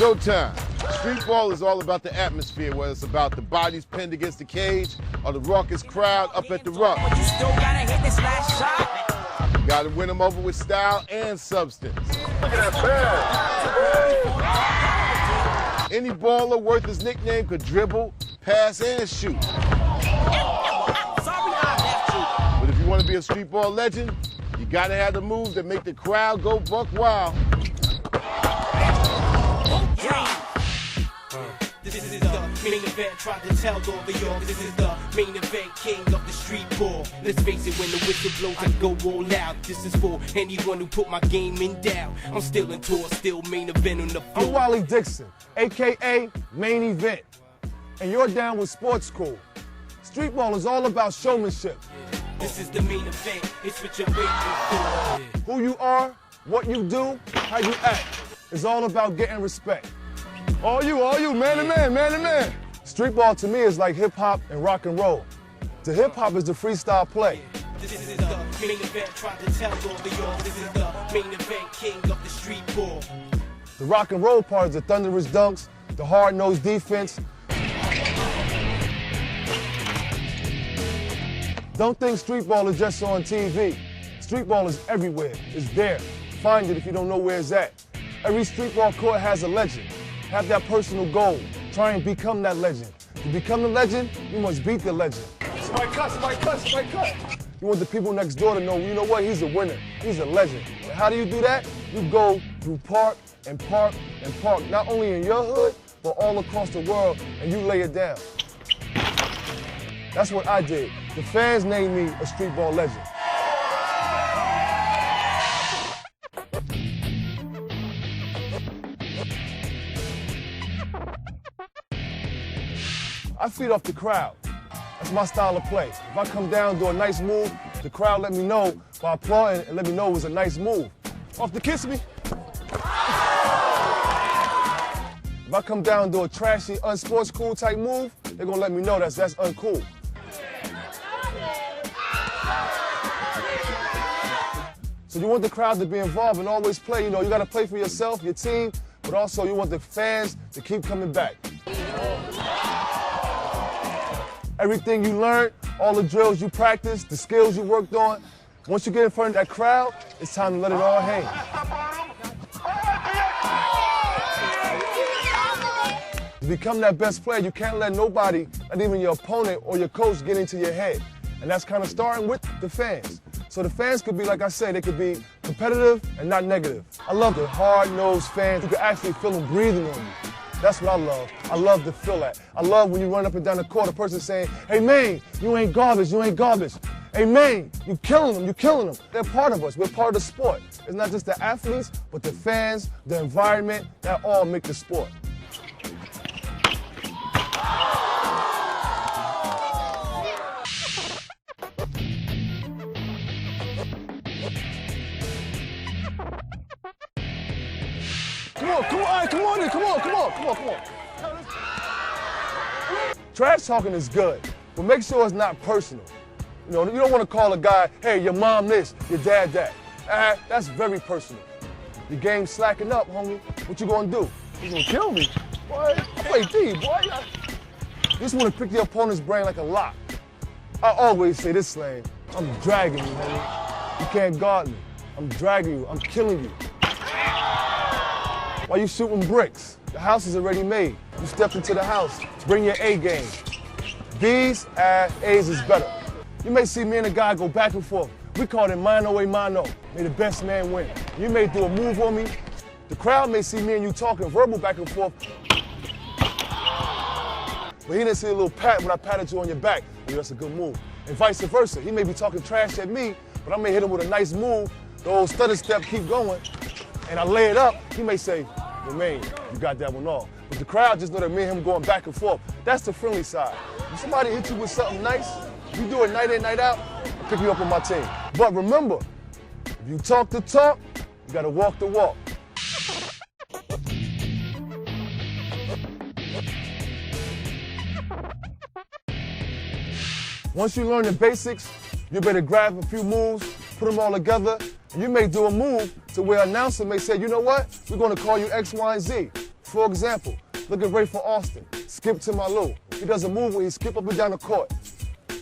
Showtime. Streetball is all about the atmosphere, whether it's about the bodies pinned against the cage or the raucous crowd up at the ruck. But you still gotta hit this last shot. You gotta win them over with style and substance. Look at that pass. Any baller worth his nickname could dribble, pass, and shoot. But if you want to be a streetball legend, you gotta have the moves that make the crowd go buck wild. This is the main event. tried to tell all of y'all, this is the main event king of the street ball. Let's face it, when the whistle blows, I go all out. This is for anyone who put my game in doubt. I'm still in tour, still main event on the floor. I'm Wally Dixon, aka Main Event, and you're down with Sports School. Streetball is all about showmanship. This is the main event, it's what you're waiting for. Who you are, what you do, how you act. It's all about getting respect. All you, man to man, man to man. Streetball to me is like hip hop and rock and roll. The hip hop is the freestyle play. This is the main event, tried to tell all of y'all. This is the main event king of the street ball. The rock and roll part is the thunderous dunks, the hard-nosed defense. Don't think streetball is just on TV. Streetball is everywhere. It's there. Find it if you don't know where it's at. Every streetball court has a legend. Have that personal goal. Try and become that legend. To become the legend, you must beat the legend. Somebody cut. You want the people next door to know, you know what, he's a winner. He's a legend. And how do you do that? You go through park and park and park, not only in your hood, but all across the world, and you lay it down. That's what I did. The fans named me a streetball legend. I feed off the crowd. That's my style of play. If I come down, do a nice move, the crowd let me know by applauding and let me know it was a nice move. Off to kiss me. If I come down and do a trashy, unsports cool type move, they're gonna let me know that's uncool. So you want the crowd to be involved and always play. You know, you gotta play for yourself, your team, but also you want the fans to keep coming back. Everything you learned, all the drills you practiced, the skills you worked on, once you get in front of that crowd, it's time to let it all hang. To become that best player, you can't let nobody, not even your opponent or your coach, get into your head. And that's kind of starting with the fans. So the fans could be, like I said, they could be competitive and not negative. I love the hard-nosed fans. You can actually feel them breathing on you. That's what I love. I love to feel that. I love when you run up and down the court, a person saying, hey, man, you ain't garbage, you ain't garbage. Hey, man, you killing them, you killing them. They're part of us. We're part of the sport. It's not just the athletes, but the fans, the environment, that all make the sport. Come on. Trash talking is good, but make sure it's not personal. You know, you don't want to call a guy, hey, your mom this, your dad that. That's very personal. The game's slacking up, homie. What you gonna do? You gonna kill me? Boy, I play D, boy. You just want to pick your opponent's brain like a lock. I always say this slang, I'm dragging you, homie. You can't guard me. I'm dragging you, I'm killing you. Why you shooting bricks? The house is already made. You stepped into the house. Bring your A game. B's, A's is better. You may see me and a guy go back and forth. We call it mano a mano. May the best man win. You may do a move on me. The crowd may see me and you talking verbal back and forth. But he didn't see a little pat when I patted you on your back. Well, that's a good move. And vice versa. He may be talking trash at me, but I may hit him with a nice move. The old stutter step keep going. And I lay it up. He may say, Main, you got that one off. But the crowd just know that me and him going back and forth. That's the friendly side. If somebody hits you with something nice, you do it night in, night out, I'll pick you up on my team. But remember, if you talk the talk, you gotta walk the walk. Once you learn the basics, you better grab a few moves, put them all together, and you may do a move to where an announcer may say, you know what, we're gonna call you X, Y, and Z. For example, look at Ray for Austin, skip to my Lou. He does a move where he skip up and down the court.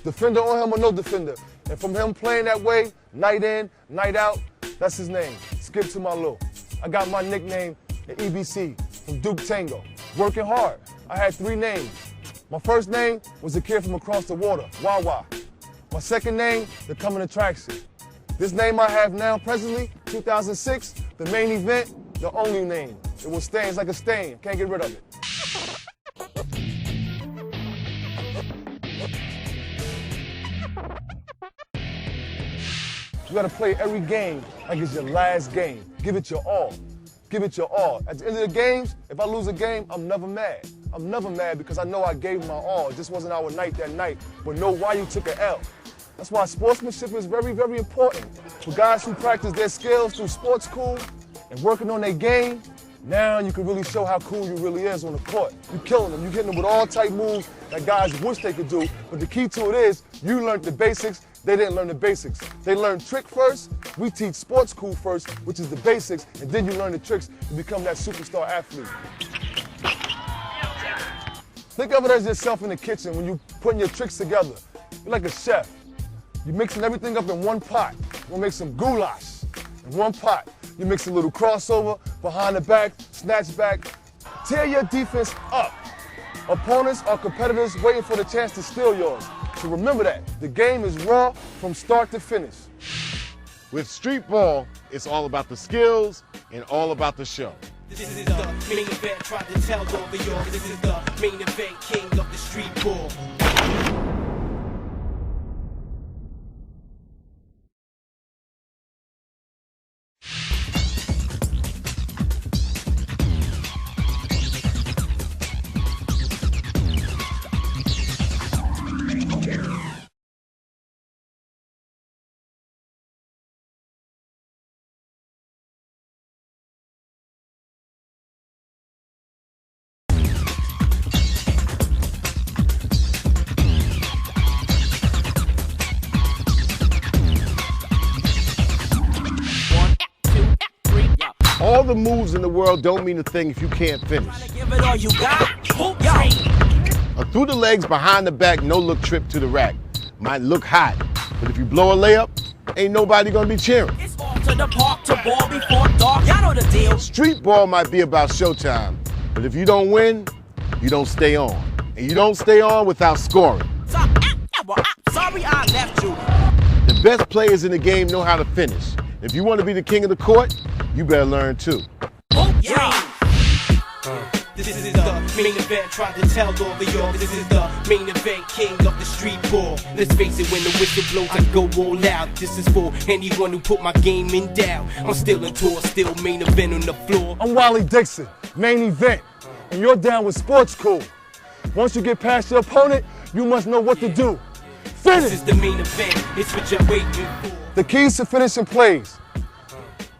Defender on him or no defender. And from him playing that way, night in, night out, that's his name, Skip to my Lou. I got my nickname at EBC from Duke Tango. Working hard. I had 3 names. My first name was a kid from across the water, Wawa. My second name, the coming attraction. This name I have now presently, 2006, the main event, the only name. It will stay, it's like a stain, can't get rid of it. gotta play every game like it's your last game. Give it your all. Give it your all. At the end of the games, if I lose a game, I'm never mad. I'm never mad because I know I gave my all. It just wasn't our night that night, but know why you took an L. That's why sportsmanship is very, very important. For guys who practice their skills through sports school and working on their game, now you can really show how cool you really is on the court. You're killing them. You're hitting them with all type moves that guys wish they could do. But the key to it is you learned the basics. They didn't learn the basics. They learned trick first. We teach sports school first, which is the basics, and then you learn the tricks to become that superstar athlete. Think of it as yourself in the kitchen when you're putting your tricks together. You're like a chef. You're mixing everything up in one pot. You're gonna make some goulash in one pot. You mix a little crossover, behind the back, snatch back. Tear your defense up. Opponents are competitors waiting for the chance to steal yours. So remember that. The game is raw from start to finish. With Streetball, it's all about the skills and all about the show. This is the main event, tried to tell all the y'all. This is the main event, king of the street ball. All the moves in the world don't mean a thing if you can't finish. Give it all you got. A through the legs, behind the back, no-look trip to the rack might look hot, but if you blow a layup, ain't nobody gonna be cheering. It's off to the park to ball before dark. Y'all know the deal. Street ball might be about showtime, but if you don't win, you don't stay on. And you don't stay on without scoring. Sorry I left you. The best players in the game know how to finish. If you want to be the king of the court, you better learn too. This is the main event, tried to tell all of y'all. This is the main event, king of the street ball. Let's face it, when the whistle blows, I go all out. This is for anyone who put my game in doubt. I'm still in tour, still main event on the floor. I'm Wally Dixon, main event, and you're down with sports school. Once you get past your opponent, you must know what to do. Finish! This is the main event, it's what you're waiting for. The keys to finishing plays.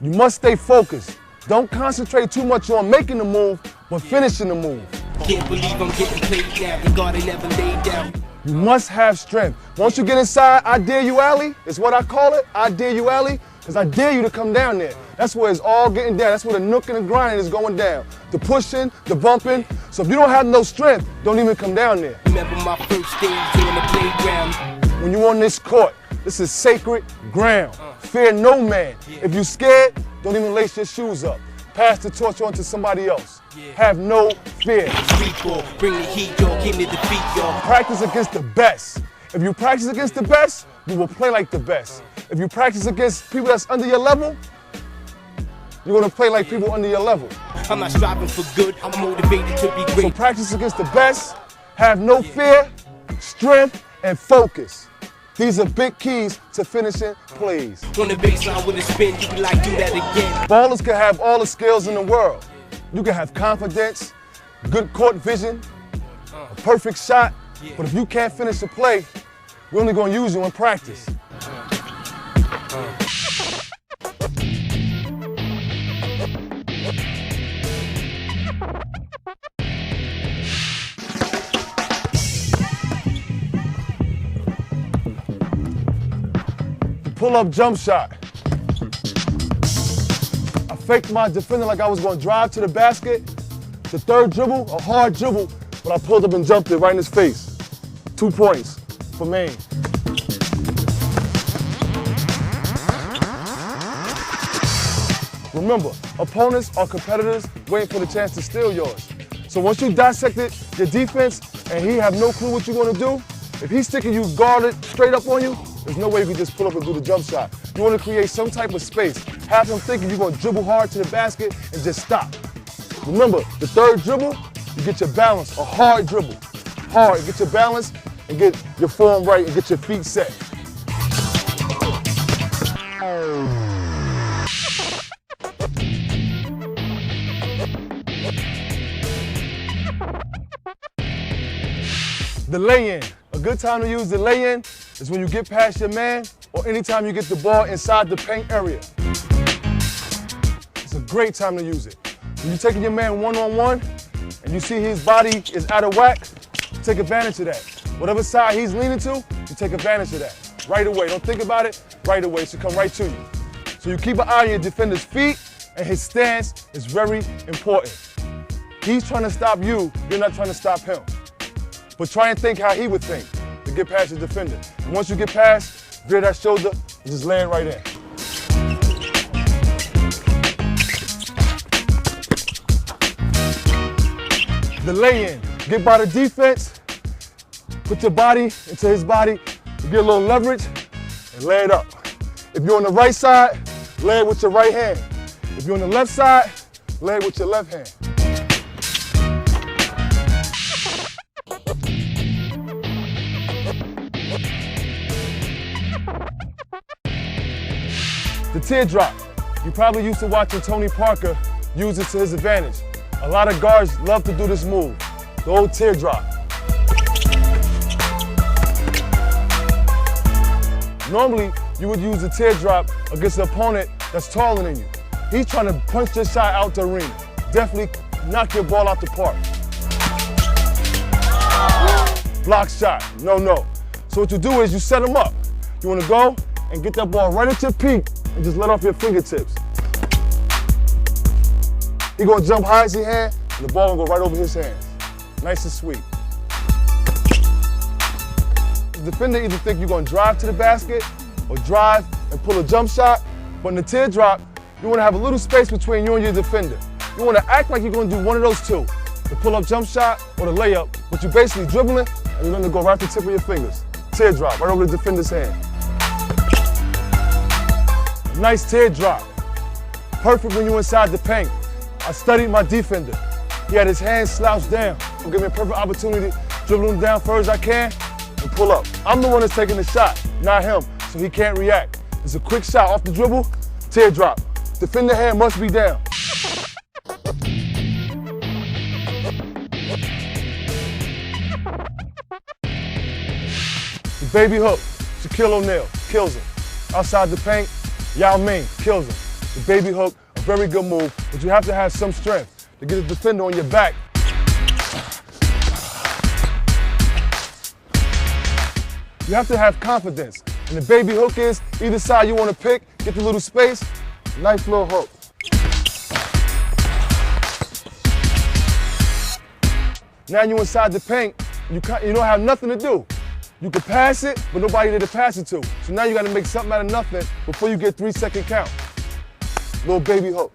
You must stay focused. Don't concentrate too much on making the move, but finishing the move. Can't believe I'm getting played now, the guard ain't never laid down. You must have strength. Once you get inside, I dare you alley, is what I call it. I dare you alley, because I dare you to come down there. That's where it's all getting down. That's where the nook and the grinding is going down. The pushing, the bumping. So if you don't have no strength, don't even come down there. Remember my first days on the playground. When you're on this court, this is sacred ground. Fear no man. If you're scared, don't even lace your shoes up. Pass the torch on to somebody else. Have no fear. Streetball, bring the heat, y'all. Came to defeat, y'all. Practice against the best. If you practice against the best, you will play like the best. If you practice against people that's under your level, you're gonna play like people under your level. I'm not striving for good, I'm motivated to be great. So practice against the best, have no fear, strength, and focus. These are big keys to finishing plays. On the baseline with a spin, you be like, do that again. Ballers can have all the skills in the world. You can have confidence, good court vision, a perfect shot, but if you can't finish the play, we're only gonna use you in practice. Pull-up jump shot. I faked my defender like I was going to drive to the basket. The third dribble, a hard dribble, but I pulled up and jumped it right in his face. 2 points for Maine. Remember, opponents are competitors waiting for the chance to steal yours. So once you dissected your defense and he have no clue what you're going to do, if he's sticking you guarded straight up on you, there's no way you can just pull up and do the jump shot. You want to create some type of space. Have him thinking you're going to dribble hard to the basket and just stop. Remember, the third dribble, you get your balance, a hard dribble. Hard, get your balance and get your form right and get your feet set. The lay-in. A good time to use the lay-in is when you get past your man or anytime you get the ball inside the paint area. It's a great time to use it. When you're taking your man one-on-one and you see his body is out of whack, take advantage of that. Whatever side he's leaning to, you take advantage of that. Right away. Don't think about it. Right away. It should come right to you. So you keep an eye on your defender's feet, and his stance is very important. He's trying to stop you. You're not trying to stop him. But try and think how he would think to get past your defender. And once you get past, veer that shoulder and just lay it right in. The lay-in. Get by the defense, put your body into his body, you get a little leverage, and lay it up. If you're on the right side, lay it with your right hand. If you're on the left side, lay it with your left hand. The teardrop. You probably used to watching Tony Parker use it to his advantage. A lot of guards love to do this move, the old teardrop. Normally, you would use the teardrop against an opponent that's taller than you. He's trying to punch your shot out the arena. Definitely knock your ball out the park. Block shot, no. So what you do is you set him up. You want to go and get that ball right at your peak and just let off your fingertips. He's going to jump high as he can, and the ball will go right over his hands. Nice and sweet. The defender either think you're going to drive to the basket or drive and pull a jump shot, but in the teardrop, you want to have a little space between you and your defender. You want to act like you're going to do one of those two, the pull-up jump shot or the layup, but you're basically dribbling and you're going to go right to the tip of your fingers. Teardrop, right over the defender's hand. Nice teardrop. Perfect when you're inside the paint. I studied my defender. He had his hands slouched down. It'll give me a perfect opportunity to dribble him down far as I can and pull up. I'm the one that's taking the shot, not him, so he can't react. It's a quick shot off the dribble, teardrop. Defender hand must be down. The baby hook, Shaquille O'Neal, kills him. Outside the paint, Wally Main kills him. The baby hook, a very good move, but you have to have some strength to get the defender on your back. You have to have confidence. And the baby hook is, either side you want to pick, get the little space, nice little hook. Now you're inside the paint, you don't have nothing to do. You can pass it, but nobody there to pass it to. So now you got to make something out of nothing before you get 3-second count. Little baby hook.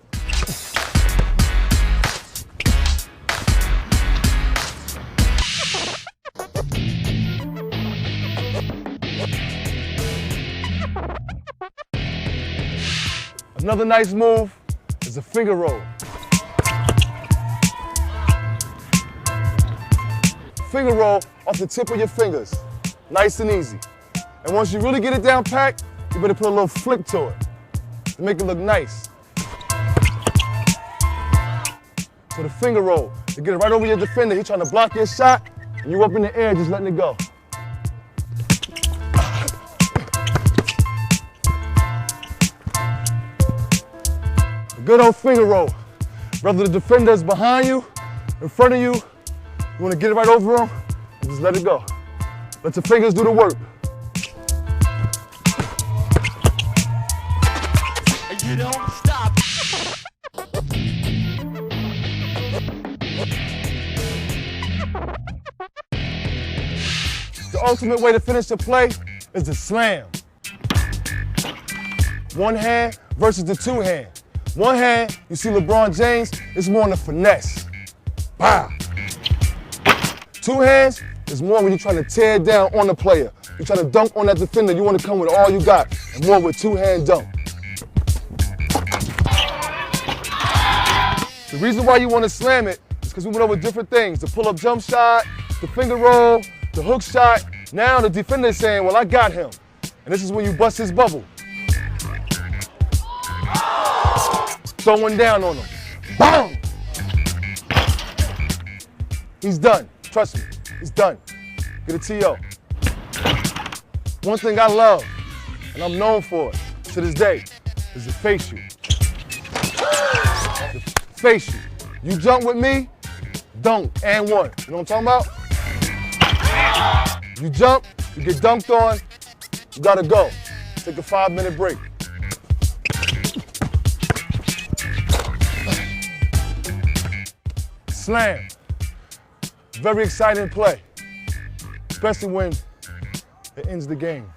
Another nice move is a finger roll. Finger roll off the tip of your fingers. Nice and easy. And once you really get it down packed, you better put a little flick to it to make it look nice. So the finger roll, to get it right over your defender, he's trying to block your shot, and you up in the air just letting it go. A good old finger roll. Whether the defender's behind you, in front of you, you want to get it right over him and just let it go. Let the fingers do the work. You don't stop. The ultimate way to finish the play is the slam. One hand versus the two hand. One hand, you see LeBron James, it's more on the finesse. Wow. Two hands is more when you're trying to tear down on the player. You're trying to dunk on that defender. You want to come with all you got, and more with two-hand dunk. The reason why you want to slam it is because we went over different things. The pull-up jump shot, the finger roll, the hook shot. Now the defender is saying, well, I got him. And this is when you bust his bubble. throw one down on him. Boom! He's done. Trust me, he's done. Get a TO. One thing I love, and I'm known for it to this day, is the face you. The face you. You jump with me, dunk, and one. You know what I'm talking about? You jump, you get dunked on, you gotta go. Take a 5-minute break. Slam. Very exciting play, especially when it ends the game.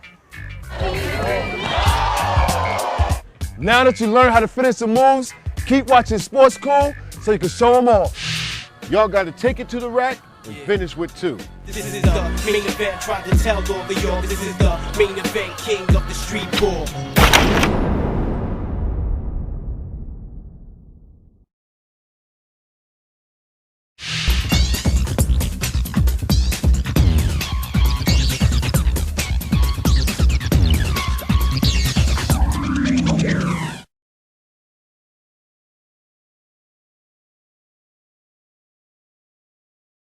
Now that you learn how to finish the moves, keep watching Sports Cool so you can show them all. Y'all got to take it to the rack and finish with 2. This is the main event, try to tell all of y'all. This is the main event, king of the street ball.